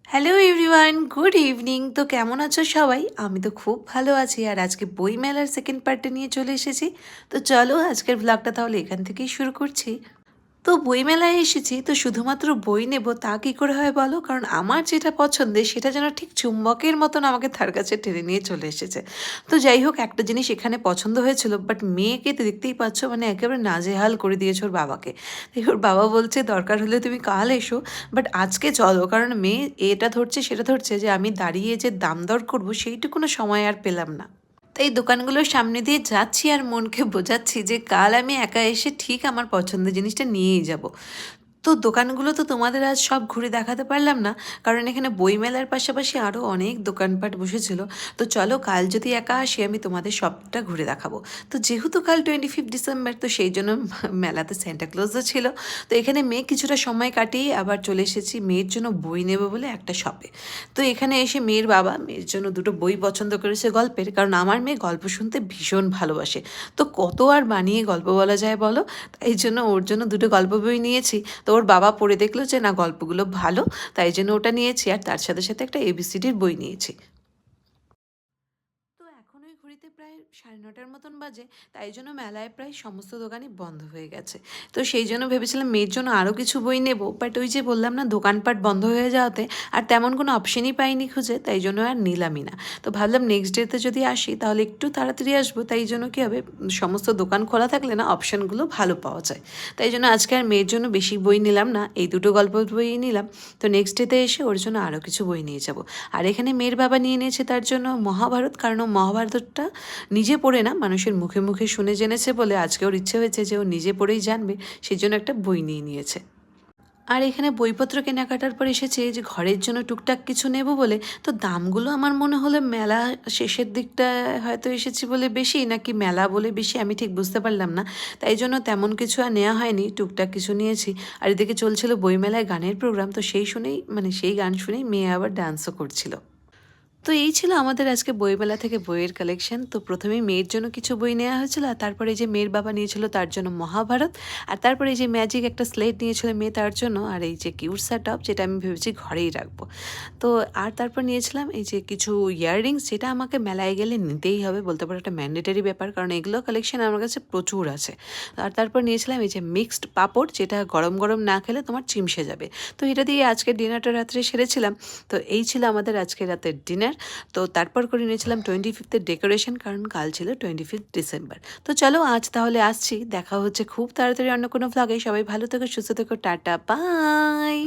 Hello everyone, good evening. তো কেমন আছো সবাই? আমি তো খুব ভালো আছি আর আজকে বই মেলার সেকেন্ড পার্টটা নিয়ে চলে এসেছি। তো চলো আজকের ব্লগটা তাহলে এখান থেকেই শুরু করছি। তো বইমেলায় এসেছি তো শুধুমাত্র বই নেব তা কি করে হয় বলো? কারণ আমার যেটা পছন্দের সেটা যেন ঠিক চুম্বকের মতন আমাকে তার কাছে টেনে নিয়ে চলে এসেছে। তো যাই হোক, একটা জিনিস এখানে পছন্দ হয়েছিল, বাট মেয়েকে তো দেখতেই পাচ্ছ, মানে একেবারে নাজেহাল করে দিয়েছে ওর বাবাকে। তাই ওর বাবা বলছে দরকার হলে তুমি কাল এসো, বাট আজকে চলো। কারণ মেয়ে এটা ধরছে সেটা ধরছে যে আমি দাঁড়িয়ে যে দাম দর করবো সেইটুকুনো সময় আর পেলাম না। তো এই দোকানগুলোর সামনে দিয়ে যাচ্ছি আর মনকে বোঝাচ্ছি যে কাল আমি একা এসে ঠিক আমার পছন্দের জিনিসটা নিয়েই যাব। তো দোকানগুলো তো তোমাদের আজ সব ঘুরে দেখাতে পারলাম না, কারণ এখানে বইমেলার পাশাপাশি আরও অনেক দোকানপাট বসেছিল। তো চলো কাল যদি একা আসি আমি তোমাদের সবটা ঘুরে দেখাবো। তো যেহেতু কাল 25 ডিসেম্বর, তো সেই জন্য মেলাতে স্যান্টাক্লজও ছিল। তো এখানে মেয়ে কিছুটা সময় কাটিয়ে আবার চলে এসেছি মেয়ের জন্য বই নেবো বলে একটা শপে। তো এখানে এসে মেয়ের বাবা মেয়ের জন্য দুটো বই পছন্দ করেছে গল্পের, কারণ আমার মেয়ে গল্প শুনতে ভীষণ ভালোবাসে। তো কত আর বানিয়ে গল্প বলা যায় বলো? তাই জন্য ওর জন্য দুটো গল্প বই নিয়েছি। তো ওর বাবা পড়ে দেখলো যে না, গল্পগুলো ভালো, তাই জন্য ওটা নিয়েছি আর তার সাথে সাথে একটা এবিসিডির বই নিয়েছি। তো এখন ওই ঘড়িতে প্রায় 9:30 মতন বাজে, তাই জন্য মেলায় প্রায় সমস্ত দোকানই বন্ধ হয়ে গেছে। তো সেই জন্য ভেবেছিলাম মেয়ের জন্য আরও কিছু বই নেব, বাট ওই যে বললাম না, দোকানপাট বন্ধ হয়ে যাওয়াতে আর তেমন কোনো অপশনই পাইনি খুঁজে, তাই জন্য আর নিলামই না। তো ভাবলাম নেক্সট ডেতে যদি আসি তাহলে একটু তাড়াতাড়ি আসবো, তাই জন্য কী হবে, সমস্ত দোকান খোলা থাকলে না অপশানগুলো ভালো পাওয়া যায়। তাই জন্য আজকে আর মেয়ের জন্য বেশি বই নিলাম না, এই দুটো গল্প বই নিলাম। তো নেক্সট ডেতে এসে ওর জন্য আরও কিছু বই নিয়ে যাব। আর এখানে মেয়ের বাবা নিয়ে নিয়েছে তার জন্য মহাভারত, কারণ ও মহাভারতটা নিজে পড়ে না, মানুষের মুখে মুখে শুনে জেনেছে বলে আজকে ওর ইচ্ছে হয়েছে যে ও নিজে পড়েই জানবে, সেই জন্য একটা বই নিয়ে নিয়েছে। আর এখানে বইপত্র কেনাকাটার পর এসেছে যে ঘরের জন্য টুকটাক কিছু নেব বলে। তো দামগুলো আমার মনে হলো মেলা শেষের দিকটা হয়তো এসেছি বলে বেশি, নাকি মেলা বলে বেশি আমি ঠিক বুঝতে পারলাম না। তাই জন্য তেমন কিছু আর নেওয়া হয়নি, টুকটাক কিছু নিয়েছি। আর এদিকে চলছিল বইমেলায় গানের প্রোগ্রাম, তো সেই শুনেই, মানে সেই গান শুনেই মেয়ে আবার ডান্সও করছিল। তো এই ছিল আমাদের আজকে বইমেলা থেকে বইয়ের কালেকশন। তো প্রথমেই মেয়ের জন্য কিছু বই নেওয়া হয়েছিল, আর তারপরে এই যে মেয়ের বাবা নিয়েছিল তার জন্য মহাভারত, আর তারপরে এই যে ম্যাজিক একটা স্লেট নিয়েছিল মেয়ে তার জন্য, আর এই যে কিউটসা টপ যেটা আমি ভেবেছি ঘরেই রাখবো। তো আর তারপর নিয়েছিলাম এই যে কিছু ইয়াররিংস, যেটা আমাকে মেলায় গেলে নিতেই হবে, বলতে পারো একটা ম্যান্ডেটারি ব্যাপার, কারণ এগুলো কালেকশন আমার কাছে প্রচুর আছে। আর তারপর নিয়েছিলাম এই যে মিক্সড পাঁপড়, যেটা গরম গরম না খেলে তোমার চিমসে যাবে। তো এটা দিয়ে আজকে ডিনারটা রাত্রে সেরেছিলাম। তো এই ছিল আমাদের আজকে রাতের ডিনার। তো তারপর করে নিয়েছিলাম 25th ডেকোরেশন, কারণ কাল ছিল 25 ডিসেম্বর। তো চলো আজ তাহলে আসছি, দেখা হচ্ছে খুব তাড়াতাড়ি অন্য কোনো ভ্লগে। সবাই ভালো থেকো, সুস্থ থেকো, টাটা, বাই।